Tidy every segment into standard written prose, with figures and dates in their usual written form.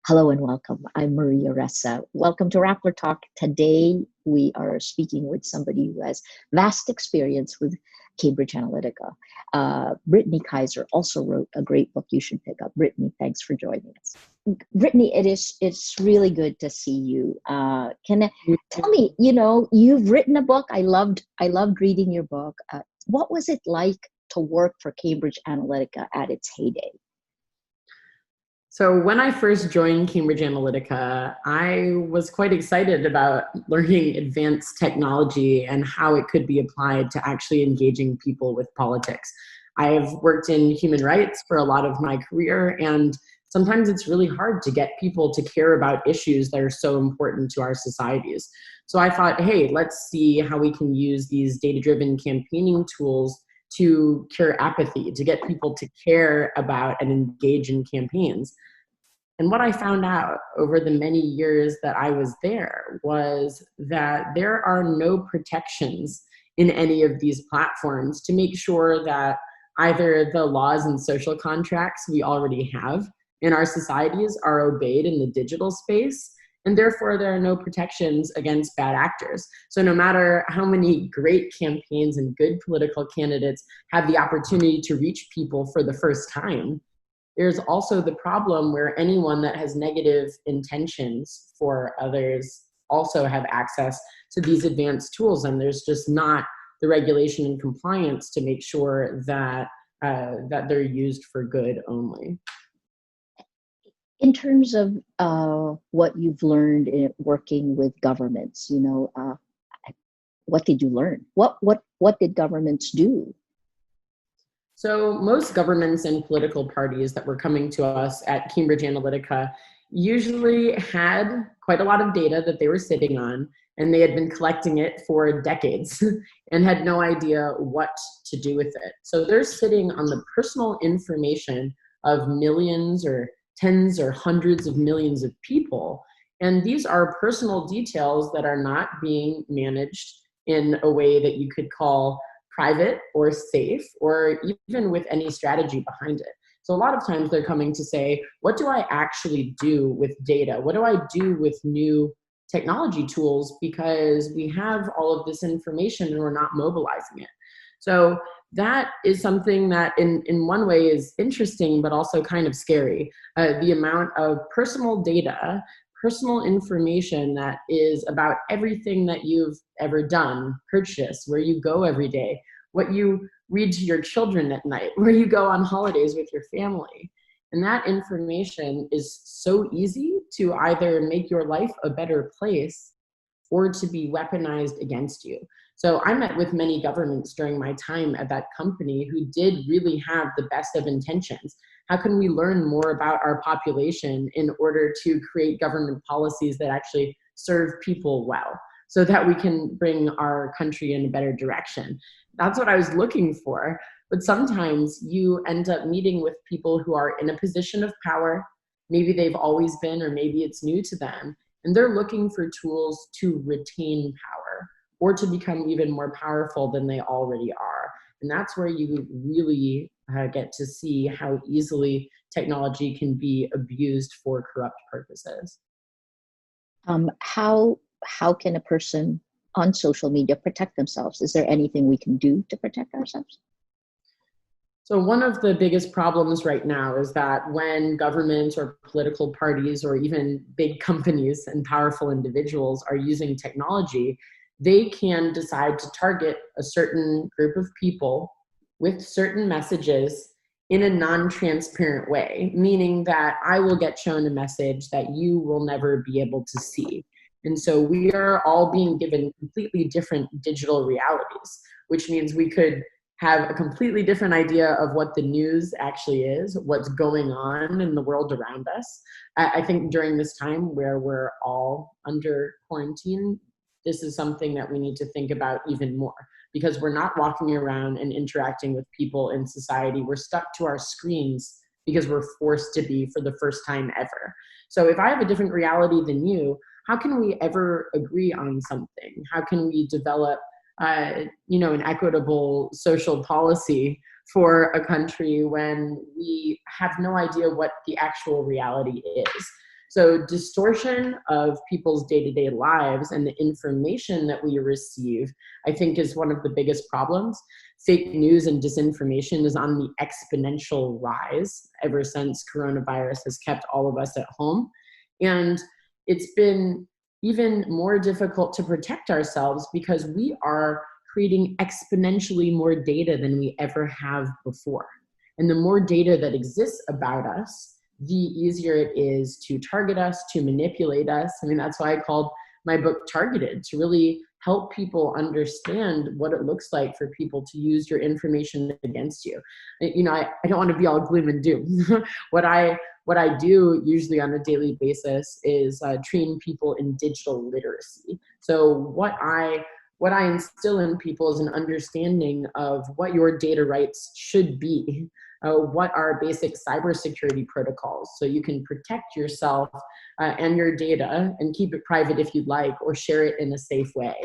Hello and welcome. I'm Maria Ressa. Welcome to Rappler Talk. Today we are speaking with somebody who has vast experience with Cambridge Analytica. Brittany Kaiser also wrote a great book you should pick up. Brittany, thanks for joining us. Brittany, it's really good to see you. Tell me, you've written a book. I loved reading your book. What was it like to work for Cambridge Analytica at its heyday? So when I first joined Cambridge Analytica, I was quite excited about learning advanced technology and how it could be applied to actually engaging people with politics. I have worked in human rights for a lot of my career, and sometimes it's really hard to get people to care about issues that are so important to our societies. So I thought, hey, let's see how we can use these data-driven campaigning tools to cure apathy, to get people to care about and engage in campaigns. And what I found out over the many years that I was there was that there are no protections in any of these platforms to make sure that either the laws and social contracts we already have in our societies are obeyed in the digital space, and therefore there are no protections against bad actors. So no matter how many great campaigns and good political candidates have the opportunity to reach people for the first time, there's also the problem where anyone that has negative intentions for others also have access to these advanced tools, and there's just not the regulation and compliance to make sure that they're used for good only. In terms of what you've learned in working with governments, what did you learn? What did governments do? So most governments and political parties that were coming to us at Cambridge Analytica usually had quite a lot of data that they were sitting on, and they had been collecting it for decades and had no idea what to do with it. So they're sitting on the personal information of millions or tens or hundreds of millions of people. And these are personal details that are not being managed in a way that you could call private or safe, or even with any strategy behind it. So a lot of times they're coming to say, what do I actually do with data? What do I do with new technology tools? Because we have all of this information and we're not mobilizing it. So that is something that in one way is interesting, but also kind of scary. The amount of personal data, personal information that is about everything that you've ever done, purchased, where you go every day, what you read to your children at night, where you go on holidays with your family. And that information is so easy to either make your life a better place or to be weaponized against you. So I met with many governments during my time at that company who did really have the best of intentions. How can we learn more about our population in order to create government policies that actually serve people well, so that we can bring our country in a better direction? That's what I was looking for. But sometimes you end up meeting with people who are in a position of power. Maybe they've always been, or maybe it's new to them. And they're looking for tools to retain power or to become even more powerful than they already are. And that's where you really get to see how easily technology can be abused for corrupt purposes. How can a person on social media protect themselves? Is there anything we can do to protect ourselves? So one of the biggest problems right now is that when governments or political parties or even big companies and powerful individuals are using technology, they can decide to target a certain group of people with certain messages in a non-transparent way, meaning that I will get shown a message that you will never be able to see. And so we are all being given completely different digital realities, which means we could have a completely different idea of what the news actually is, what's going on in the world around us. I think during this time where we're all under quarantine, this is something that we need to think about even more, because we're not walking around and interacting with people in society. We're stuck to our screens because we're forced to be for the first time ever. So if I have a different reality than you, how can we ever agree on something? How can we develop an equitable social policy for a country when we have no idea what the actual reality is? So distortion of people's day-to-day lives and the information that we receive, I think, is one of the biggest problems. Fake news and disinformation is on the exponential rise ever since coronavirus has kept all of us at home. And it's been even more difficult to protect ourselves because we are creating exponentially more data than we ever have before. And the more data that exists about us, the easier it is to target us, to manipulate us. I mean, that's why I called my book Targeted, to really help people understand what it looks like for people to use your information against you. You know, I don't want to be all gloom and doom. What I do usually on a daily basis is train people in digital literacy. So what I instill in people is an understanding of what your data rights should be. What are basic cybersecurity protocols so you can protect yourself and your data and keep it private if you'd like, or share it in a safe way.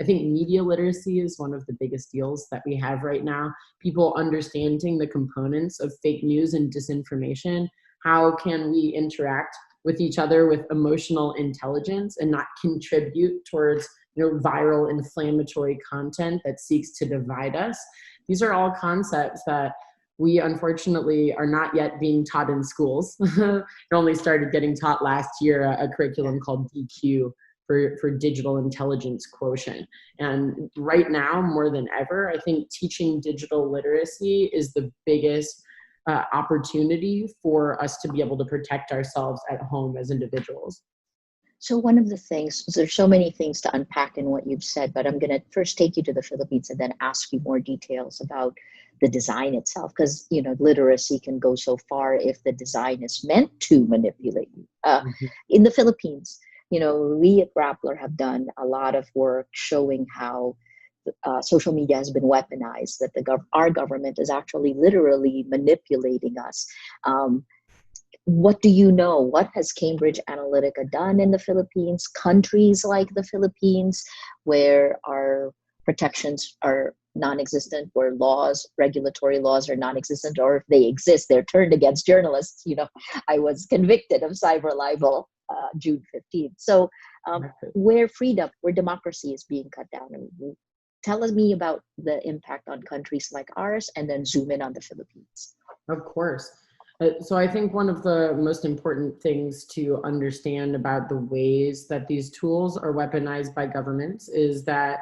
I think media literacy is one of the biggest deals that we have right now. People understanding the components of fake news and disinformation. How can we interact with each other with emotional intelligence and not contribute towards viral inflammatory content that seeks to divide us? These are all concepts that we unfortunately are not yet being taught in schools. It only started getting taught last year, a curriculum called DQ for digital intelligence quotient. And right now, more than ever, I think teaching digital literacy is the biggest opportunity for us to be able to protect ourselves at home as individuals. So one of the things, there's so many things to unpack in what you've said, but I'm going to first take you to the Philippines and then ask you more details about the design itself, because literacy can go so far if the design is meant to manipulate you. In the Philippines, we at Rappler have done a lot of work showing how social media has been weaponized, that our government is actually literally manipulating us. What do you know? What has Cambridge Analytica done in the Philippines, countries like the Philippines, where our protections are non-existent, where regulatory laws are non-existent, or if they exist, they're turned against journalists? I was convicted of cyber libel June 15th. So where democracy is being cut down. Tell me about the impact on countries like ours, and then zoom in on the Philippines. Of course. So I think one of the most important things to understand about the ways that these tools are weaponized by governments is that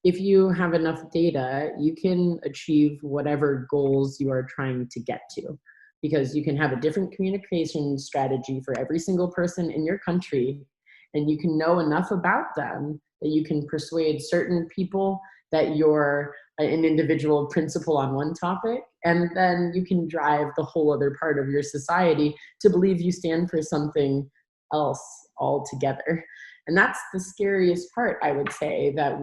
if you have enough data, you can achieve whatever goals you are trying to get to, because you can have a different communication strategy for every single person in your country, and you can know enough about them that you can persuade certain people that you're an individual principle on one topic, and then you can drive the whole other part of your society to believe you stand for something else altogether. And that's the scariest part, I would say, that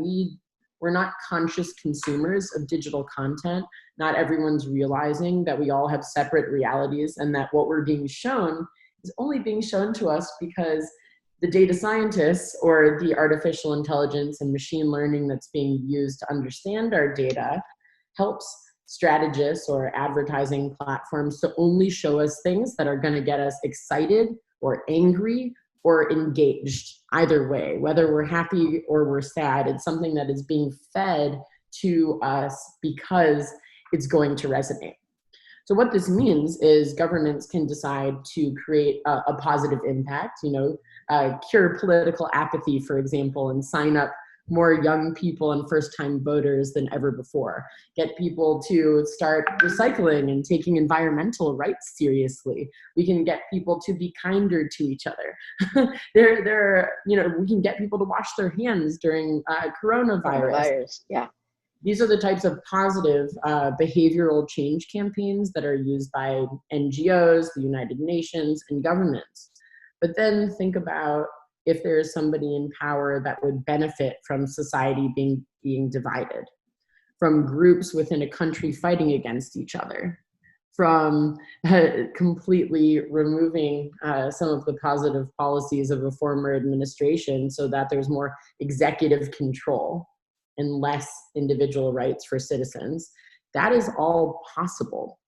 we're not conscious consumers of digital content. Not everyone's realizing that we all have separate realities, and that what we're being shown is only being shown to us because the data scientists or the artificial intelligence and machine learning that's being used to understand our data helps strategists or advertising platforms to only show us things that are going to get us excited or angry or engaged. Either way, whether we're happy or we're sad, it's something that is being fed to us because it's going to resonate. So what this means is governments can decide to create a positive impact, cure political apathy, for example, and sign up more young people and first-time voters than ever before. Get people to start recycling and taking environmental rights seriously. We can get people to be kinder to each other. We can get people to wash their hands during coronavirus. Yeah. These are the types of positive behavioral change campaigns that are used by NGOs, the United Nations, and governments. But then think about if there is somebody in power that would benefit from society being divided, from groups within a country fighting against each other, from completely removing some of the positive policies of a former administration so that there's more executive control and less individual rights for citizens. That is all possible.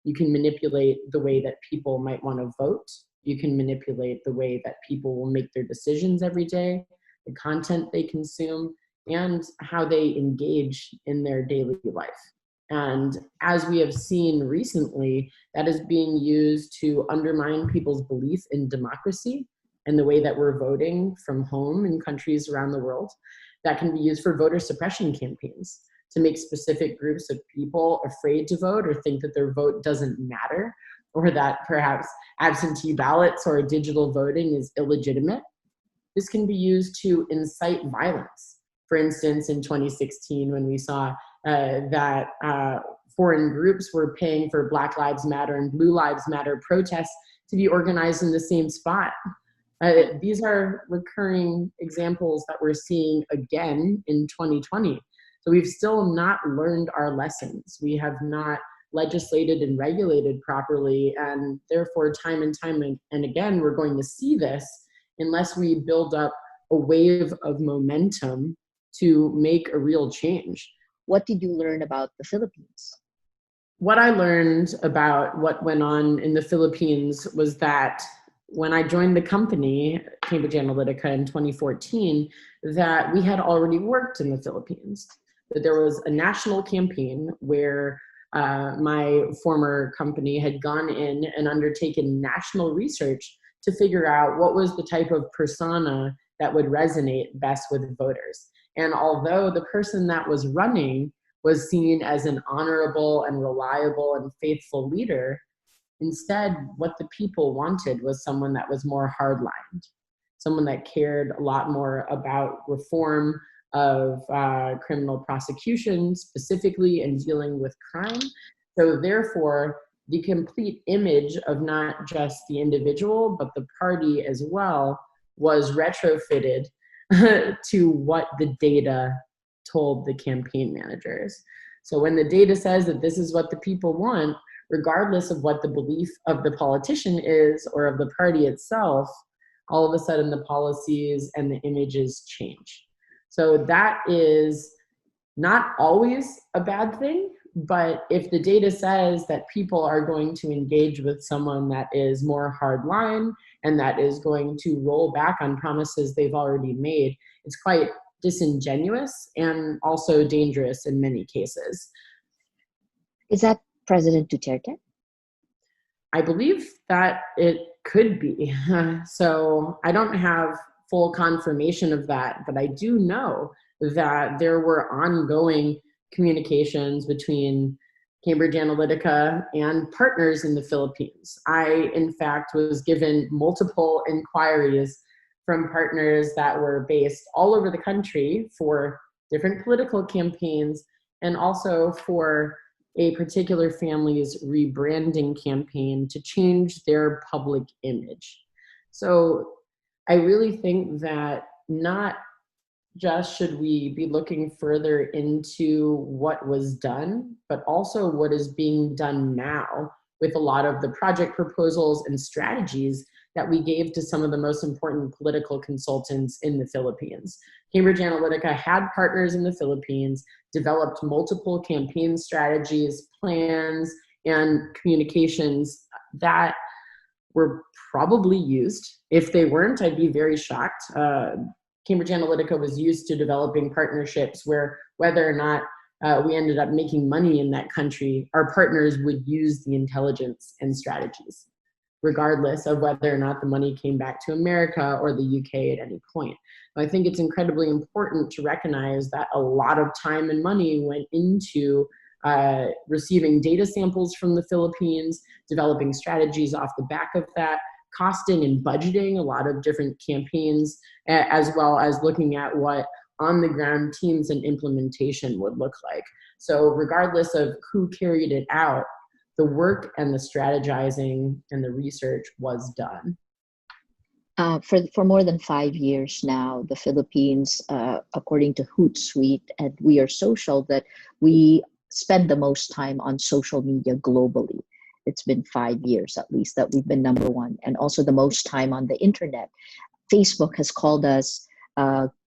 You can manipulate the way that people might want to vote. You can manipulate the way that people will make their decisions every day, the content they consume, and how they engage in their daily life. And as we have seen recently, that is being used to undermine people's belief in democracy and the way that we're voting from home in countries around the world. That can be used for voter suppression campaigns to make specific groups of people afraid to vote or think that their vote doesn't matter, or that perhaps absentee ballots or digital voting is illegitimate. This can be used to incite violence. For instance, in 2016, when we saw that foreign groups were paying for Black Lives Matter and Blue Lives Matter protests to be organized in the same spot. These are recurring examples that we're seeing again in 2020. So we've still not learned our lessons. We have not legislated and regulated properly, and therefore time and time and again, we're going to see this unless we build up a wave of momentum to make a real change. What did you learn about the Philippines? What I learned about what went on in the Philippines was that when I joined the company, Cambridge Analytica, in 2014, that we had already worked in the Philippines. That there was a national campaign where my former company had gone in and undertaken national research to figure out what was the type of persona that would resonate best with voters. And although the person that was running was seen as an honorable and reliable and faithful leader, instead, what the people wanted was someone that was more hardlined, someone that cared a lot more about reform of criminal prosecution specifically and dealing with crime. So therefore, the complete image of not just the individual, but the party as well was retrofitted to what the data told the campaign managers. So when the data says that this is what the people want, regardless of what the belief of the politician is or of the party itself, all of a sudden the policies and the images change. So that is not always a bad thing, but if the data says that people are going to engage with someone that is more hardline and that is going to roll back on promises they've already made, it's quite disingenuous and also dangerous in many cases. Is that President Duterte? I believe that it could be. So I don't have full confirmation of that, but I do know that there were ongoing communications between Cambridge Analytica and partners in the Philippines. I, in fact, was given multiple inquiries from partners that were based all over the country for different political campaigns and also for a particular family's rebranding campaign to change their public image. So I really think that not just should we be looking further into what was done, but also what is being done now with a lot of the project proposals and strategies that we gave to some of the most important political consultants in the Philippines. Cambridge Analytica had partners in the Philippines, developed multiple campaign strategies, plans, and communications that were probably used. If they weren't, I'd be very shocked. Cambridge Analytica was used to developing partnerships where whether or not we ended up making money in that country, our partners would use the intelligence and strategies, regardless of whether or not the money came back to America or the UK at any point. I think it's incredibly important to recognize that a lot of time and money went into receiving data samples from the Philippines, developing strategies off the back of that, costing and budgeting a lot of different campaigns, as well as looking at what on-the-ground teams and implementation would look like. So regardless of who carried it out, the work and the strategizing and the research was done. For more than 5 years now, the Philippines, according to Hootsuite and We Are Social, that we spend the most time on social media globally. It's been 5 years at least that we've been number one, and also the most time on the internet. Facebook has called us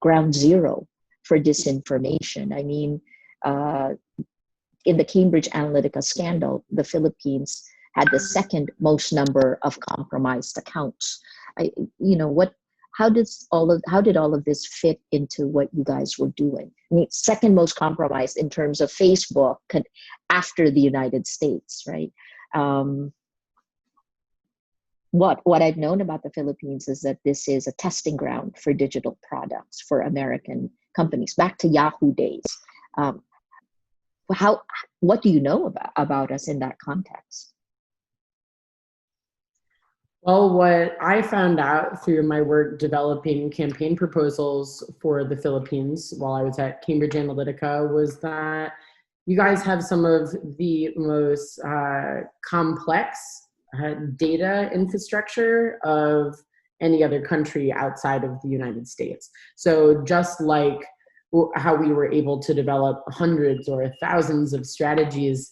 ground zero for disinformation. I mean, in the Cambridge Analytica scandal, the Philippines had the second most number of compromised accounts. I, you know, what, how did all of this fit into what you guys were doing? I mean, second most compromised in terms of Facebook after the United States, right? What I've known about the Philippines is that this is a testing ground for digital products for American companies. Back to Yahoo days. What do you know about us in that context? Well, what I found out through my work developing campaign proposals for the Philippines while I was at Cambridge Analytica was that you guys have some of the most complex data infrastructure of any other country outside of the United States. So just like how we were able to develop hundreds or thousands of strategies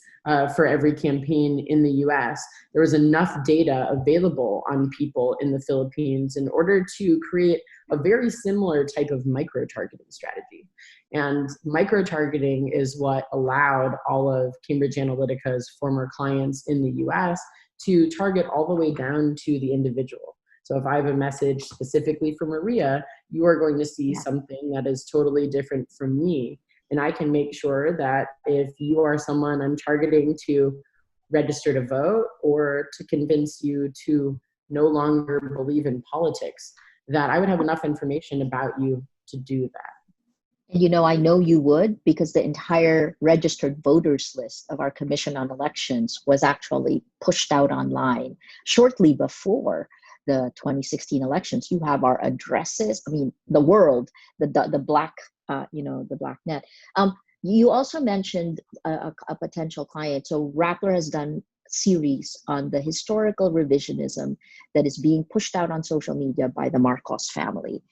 for every campaign in the US, there was enough data available on people in the Philippines in order to create a very similar type of micro-targeting strategy. And micro-targeting is what allowed all of Cambridge Analytica's former clients in the US to target all the way down to the individual. So if I have a message specifically for Maria, you are going to see something that is totally different from me. And I can make sure that if you are someone I'm targeting to register to vote or to convince you to no longer believe in politics, that I would have enough information about you to do that. And you know, I know you would, because the entire registered voters list of our Commission on Elections was actually pushed out online shortly before the 2016 elections. You have our addresses. I mean, the world, the black, the black net. You also mentioned a potential client. So Rappler has done series on the historical revisionism that is being pushed out on social media by the Marcos family.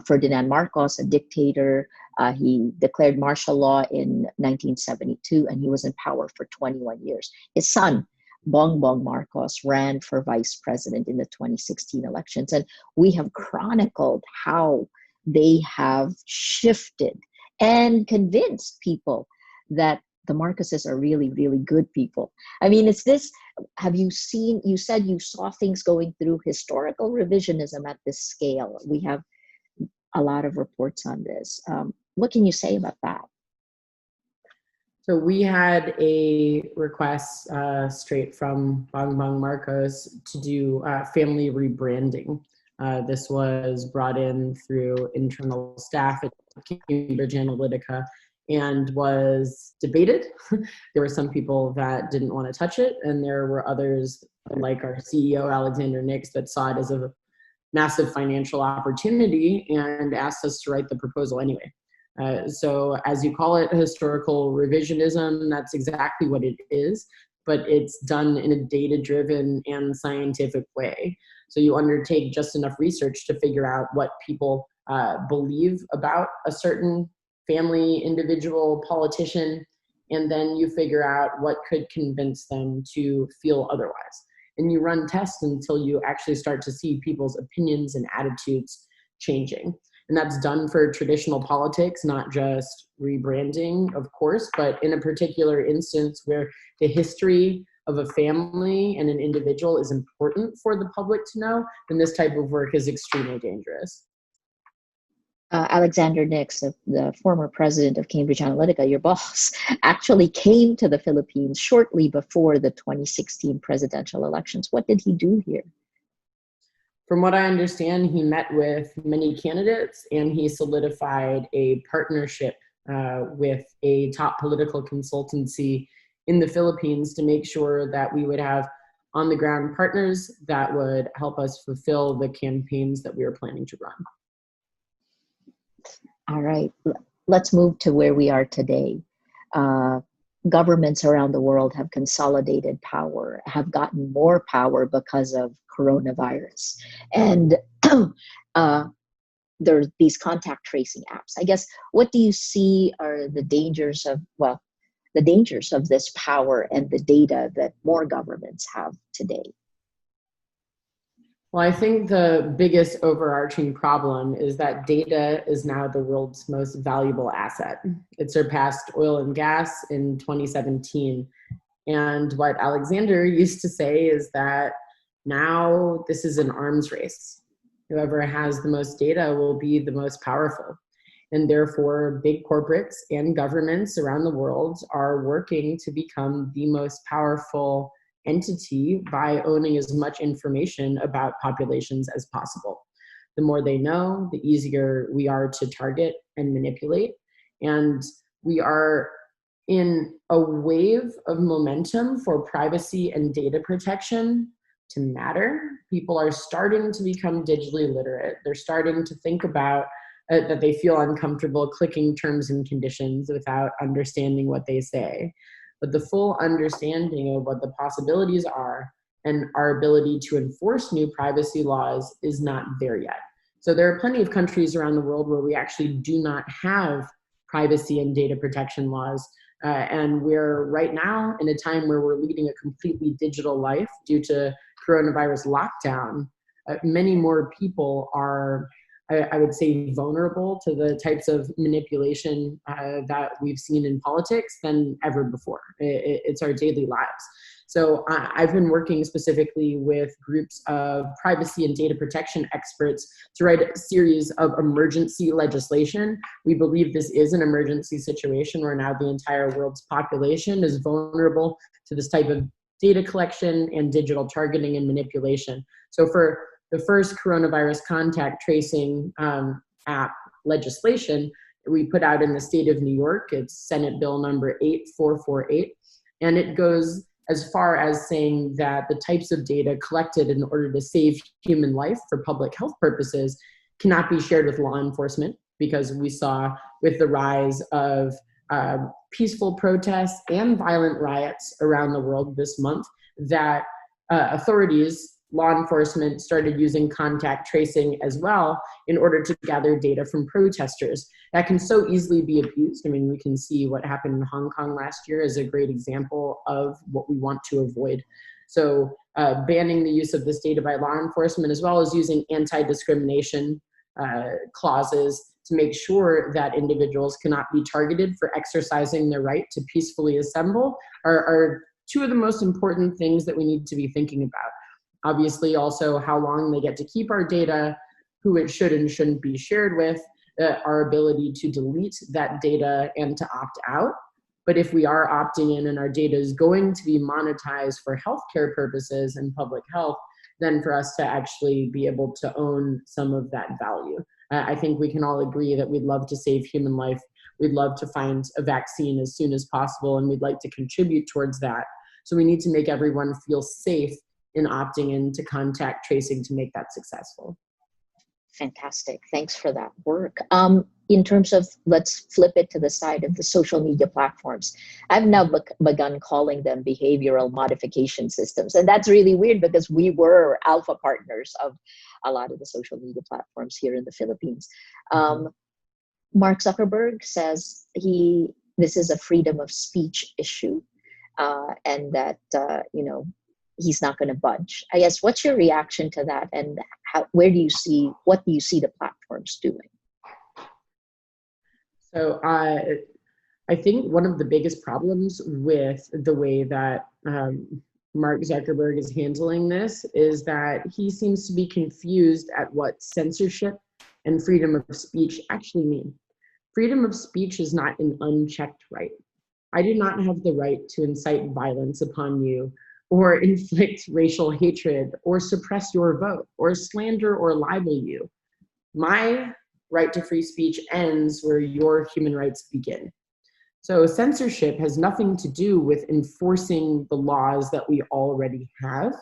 Ferdinand Marcos, a dictator, he declared martial law in 1972, and he was in power for 21 years. His son, Bongbong Marcos, ran for vice president in the 2016 elections. And we have chronicled how they have shifted and convinced people that the Marcoses are really, really good people. I mean, have you seen, you said you saw things going through historical revisionism at this scale. We have a lot of reports on this. What can you say about that? So we had a request straight from Bongbong Marcos to do family rebranding. This was brought in through internal staff at Cambridge Analytica and was debated. There were some people that didn't want to touch it, and there were others, like our CEO, Alexander Nix, that saw it as a massive financial opportunity and asked us to write the proposal anyway. So as you call it, historical revisionism, that's exactly what it is, but it's done in a data-driven and scientific way. So you undertake just enough research to figure out what people believe about a certain family, individual, politician, and then you figure out what could convince them to feel otherwise. And you run tests until you actually start to see people's opinions and attitudes changing. And that's done for traditional politics, not just rebranding, of course, but in a particular instance where the history of a family and an individual is important for the public to know, then this type of work is extremely dangerous. Alexander Nix, the former president of Cambridge Analytica, your boss, actually came to the Philippines shortly before the 2016 presidential elections. What did he do here? From what I understand, he met with many candidates and he solidified a partnership with a top political consultancy in the Philippines to make sure that we would have on-the-ground partners that would help us fulfill the campaigns that we were planning to run. All right, let's move to where we are today. Governments around the world have consolidated power, have gotten more power because of coronavirus. And there are these contact tracing apps. I guess, what do you see are the dangers of, the dangers of this power and the data that more governments have today? Well, I think the biggest overarching problem is that data is now the world's most valuable asset. It surpassed oil and gas in 2017. And what Alexander used to say is that now this is an arms race. Whoever has the most data will be the most powerful. And therefore, big corporates and governments around the world are working to become the most powerful entity by owning as much information about populations as possible. The more they know, the easier we are to target and manipulate. And we are in a wave of momentum for privacy and data protection to matter. People are starting to become digitally literate. They're starting to think about that they feel uncomfortable clicking terms and conditions without understanding what they say. But the full understanding of what the possibilities are and our ability to enforce new privacy laws is not there yet. So there are plenty of countries around the world where we actually do not have privacy and data protection laws. And we're right now in a time where we're leading a completely digital life due to coronavirus lockdown. Many more people are, I would say, vulnerable to the types of manipulation that we've seen in politics than ever before. It's our daily lives. So I've been working specifically with groups of privacy and data protection experts to write a series of emergency legislation. We believe this is an emergency situation where now the entire world's population is vulnerable to this type of data collection and digital targeting and manipulation. So for the first coronavirus contact tracing app legislation we put out in the state of New York, it's Senate Bill number 8448, and it goes as far as saying that the types of data collected in order to save human life for public health purposes cannot be shared with law enforcement, because we saw with the rise of peaceful protests and violent riots around the world this month that authorities, law enforcement, started using contact tracing as well in order to gather data from protesters. That can so easily be abused. I mean, we can see what happened in Hong Kong last year as a great example of what we want to avoid. So banning the use of this data by law enforcement, as well as using anti-discrimination clauses to make sure that individuals cannot be targeted for exercising their right to peacefully assemble, are two of the most important things that we need to be thinking about. Obviously, also how long they get to keep our data, who it should and shouldn't be shared with, our ability to delete that data and to opt out. But if we are opting in and our data is going to be monetized for healthcare purposes and public health, then for us to actually be able to own some of that value. I think we can all agree that we'd love to save human life. We'd love to find a vaccine as soon as possible, and we'd like to contribute towards that. So we need to make everyone feel safe in opting into contact tracing to make that successful. Fantastic. Thanks for that work. In terms of, let's flip it to the side of the social media platforms. I've now begun calling them behavioral modification systems. And that's really weird because we were alpha partners of a lot of the social media platforms here in the Philippines. Mark Zuckerberg says this is a freedom of speech issue, and that, he's not going to budge. I guess, what's your reaction to that, and what do you see the platforms doing? So I think one of the biggest problems with the way that Mark Zuckerberg is handling this is that he seems to be confused at what censorship and freedom of speech actually mean. Freedom of speech is not an unchecked right. I do not have the right to incite violence upon you, or inflict racial hatred, or suppress your vote, or slander or libel you. My right to free speech ends where your human rights begin. So censorship has nothing to do with enforcing the laws that we already have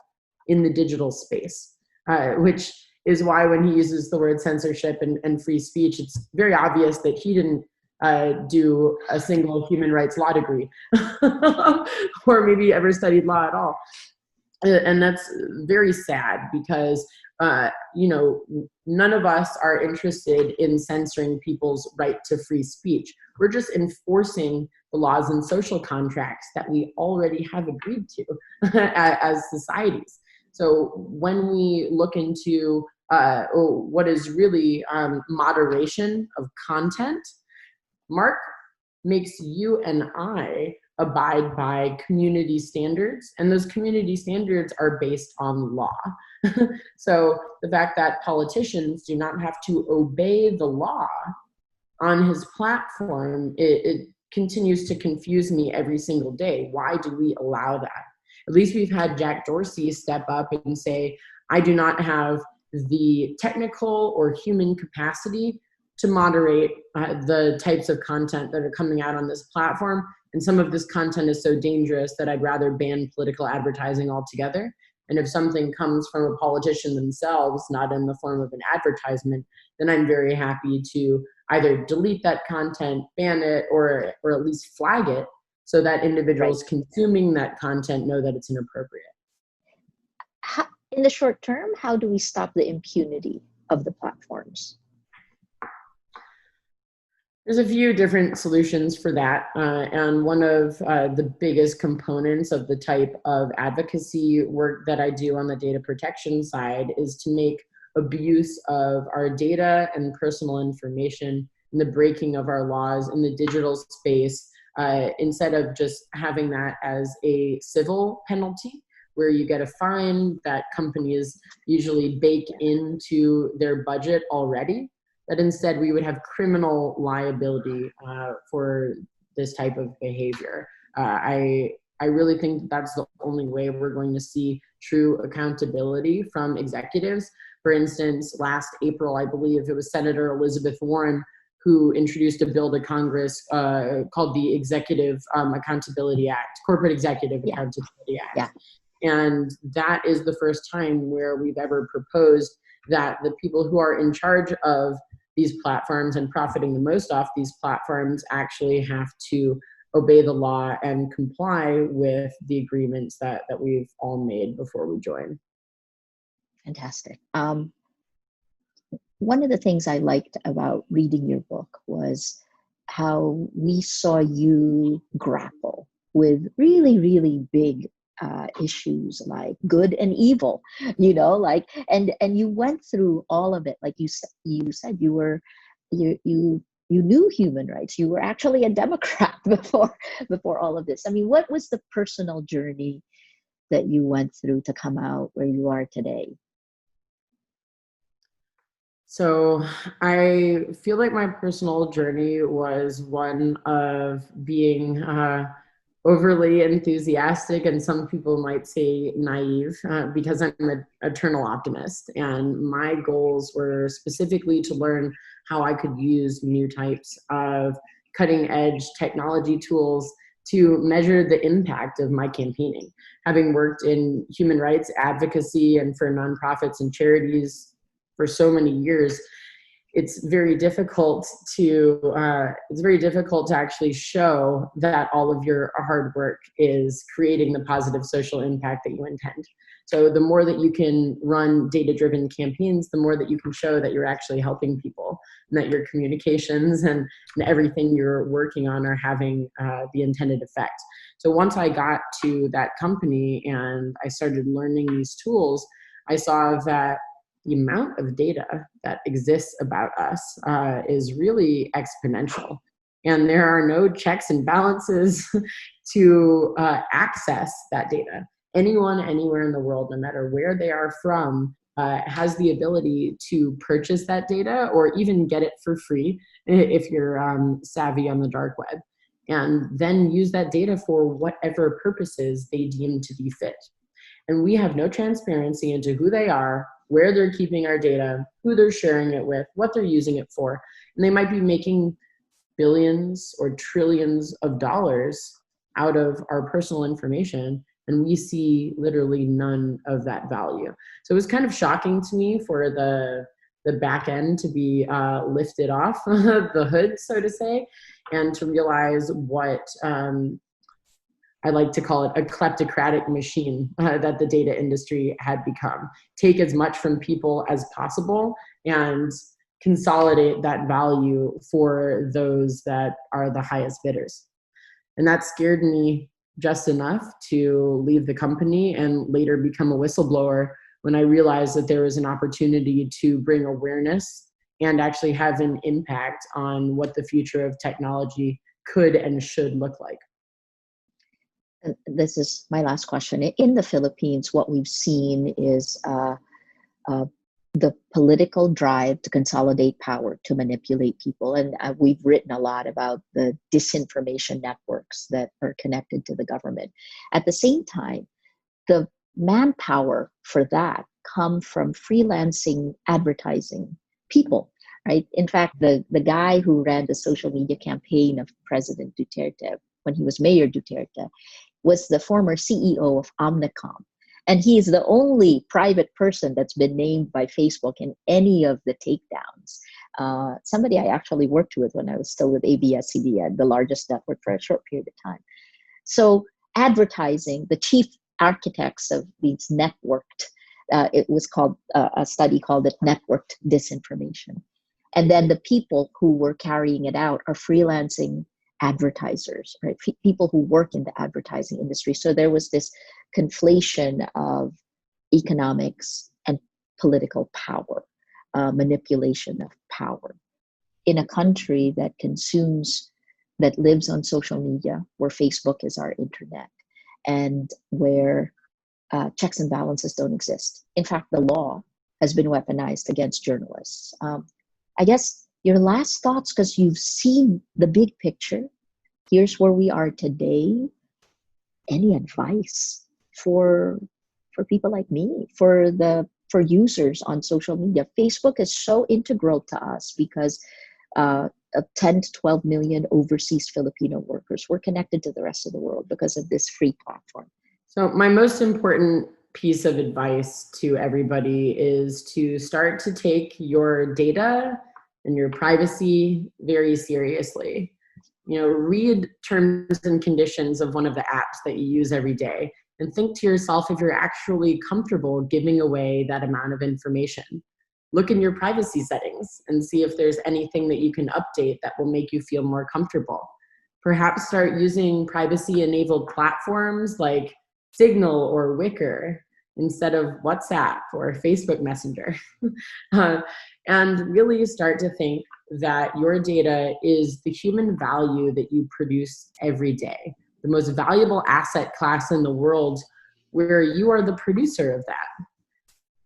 in the digital space, which is why when he uses the word censorship and free speech, it's very obvious that he didn't do a single human rights law degree or maybe ever studied law at all. And that's very sad because, none of us are interested in censoring people's right to free speech. We're just enforcing the laws and social contracts that we already have agreed to as societies. So when we look into what is really moderation of content, Mark makes you and I abide by community standards, and those community standards are based on law. So the fact that politicians do not have to obey the law on his platform, it continues to confuse me every single day. Why do we allow that? At least we've had Jack Dorsey step up and say, I do not have the technical or human capacity to moderate the types of content that are coming out on this platform. And some of this content is so dangerous that I'd rather ban political advertising altogether. And if something comes from a politician themselves, not in the form of an advertisement, then I'm very happy to either delete that content, ban it, or at least flag it so that individuals consuming that content know that it's inappropriate. In the short term, how do we stop the impunity of the platforms? There's a few different solutions for that. And one of the biggest components of the type of advocacy work that I do on the data protection side is to make abuse of our data and personal information and the breaking of our laws in the digital space, instead of just having that as a civil penalty, where you get a fine that companies usually bake into their budget already, that instead we would have criminal liability for this type of behavior. I really think that's the only way we're going to see true accountability from executives. For instance, last April, I believe it was Senator Elizabeth Warren who introduced a bill to Congress called the Executive Accountability Act, Corporate Executive Accountability Act. And that is the first time where we've ever proposed that the people who are in charge of these platforms and profiting the most off these platforms actually have to obey the law and comply with the agreements that we've all made before we join. Fantastic. One of the things I liked about reading your book was how we saw you grapple with really, really big issues like good and evil, and you went through all of it. Like you said, you knew human rights. You were actually a Democrat before all of this. I mean, what was the personal journey that you went through to come out where you are today? So I feel like my personal journey was one of being overly enthusiastic, and some people might say naive, because I'm an eternal optimist. And my goals were specifically to learn how I could use new types of cutting edge technology tools to measure the impact of my campaigning. Having worked in human rights advocacy and for nonprofits and charities for so many years, it's very difficult to actually show that all of your hard work is creating the positive social impact that you intend. So the more that you can run data-driven campaigns, the more that you can show that you're actually helping people and that your communications and everything you're working on are having the intended effect. So once I got to that company and I started learning these tools, I saw that the amount of data that exists about us is really exponential. And there are no checks and balances to access that data. Anyone, anywhere in the world, no matter where they are from, has the ability to purchase that data or even get it for free if you're savvy on the dark web, and then use that data for whatever purposes they deem to be fit. And we have no transparency into who they are, where they're keeping our data, who they're sharing it with, what they're using it for. And they might be making billions or trillions of dollars out of our personal information, and we see literally none of that value. So it was kind of shocking to me for the back end to be lifted off the hood, so to say, and to realize what I like to call it a kleptocratic machine that the data industry had become. Take as much from people as possible and consolidate that value for those that are the highest bidders. And that scared me just enough to leave the company and later become a whistleblower when I realized that there was an opportunity to bring awareness and actually have an impact on what the future of technology could and should look like. This is my last question. In the Philippines, what we've seen is uh, the political drive to consolidate power, to manipulate people. And we've written a lot about the disinformation networks that are connected to the government. At the same time, the manpower for that come from freelancing advertising people, right? In fact, the guy who ran the social media campaign of President Duterte when he was Mayor Duterte was the former CEO of Omnicom. And he is the only private person that's been named by Facebook in any of the takedowns. Somebody I actually worked with when I was still with ABS-CBN, the largest network for a short period of time. So advertising, the chief architects of these networked, it was called, a study called it Networked Disinformation. And then the people who were carrying it out are freelancing advertisers, right? People who work in the advertising industry. So there was this conflation of economics and political power, manipulation of power. In a country that consumes, that lives on social media, where Facebook is our internet, and where checks and balances don't exist. In fact, the law has been weaponized against journalists. I guess your last thoughts, because you've seen the big picture. Here's where we are today. Any advice for people like me, for users on social media? Facebook is so integral to us because of 10 to 12 million overseas Filipino workers. We're connected to the rest of the world because of this free platform. So my most important piece of advice to everybody is to start to take your data and your privacy very seriously. You know, read terms and conditions of one of the apps that you use every day and think to yourself if you're actually comfortable giving away that amount of information. Look in your privacy settings and see if there's anything that you can update that will make you feel more comfortable. Perhaps start using privacy-enabled platforms like Signal or Wicker instead of WhatsApp or Facebook Messenger. And really start to think that your data is the human value that you produce every day, the most valuable asset class in the world, where you are the producer of that.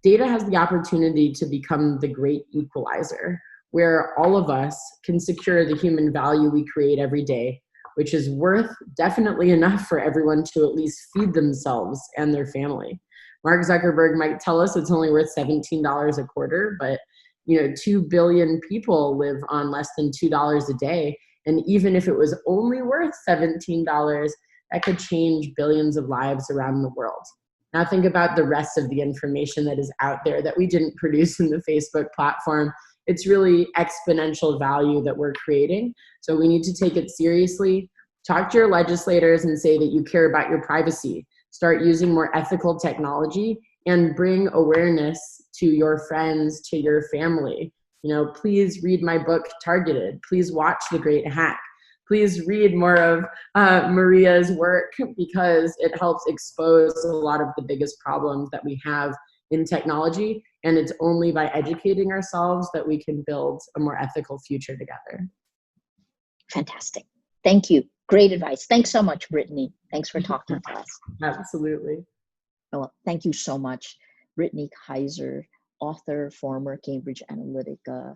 Data has the opportunity to become the great equalizer, where all of us can secure the human value we create every day, which is worth definitely enough for everyone to at least feed themselves and their family. Mark Zuckerberg might tell us it's only worth $17 a quarter, but 2 billion people live on less than $2 a day. And even if it was only worth $17, that could change billions of lives around the world. Now think about the rest of the information that is out there that we didn't produce in the Facebook platform. It's really exponential value that we're creating. So we need to take it seriously. Talk to your legislators and say that you care about your privacy. Start using more ethical technology and bring awareness to your friends, to your family. Please read my book, Targeted. Please watch The Great Hack. Please read more of Maria's work because it helps expose a lot of the biggest problems that we have in technology. And it's only by educating ourselves that we can build a more ethical future together. Fantastic. Thank you. Great advice. Thanks so much, Brittany. Thanks for talking to us. Absolutely. Well, thank you so much, Brittany Kaiser, author, former Cambridge Analytica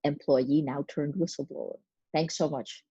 employee, now turned whistleblower. Thanks so much.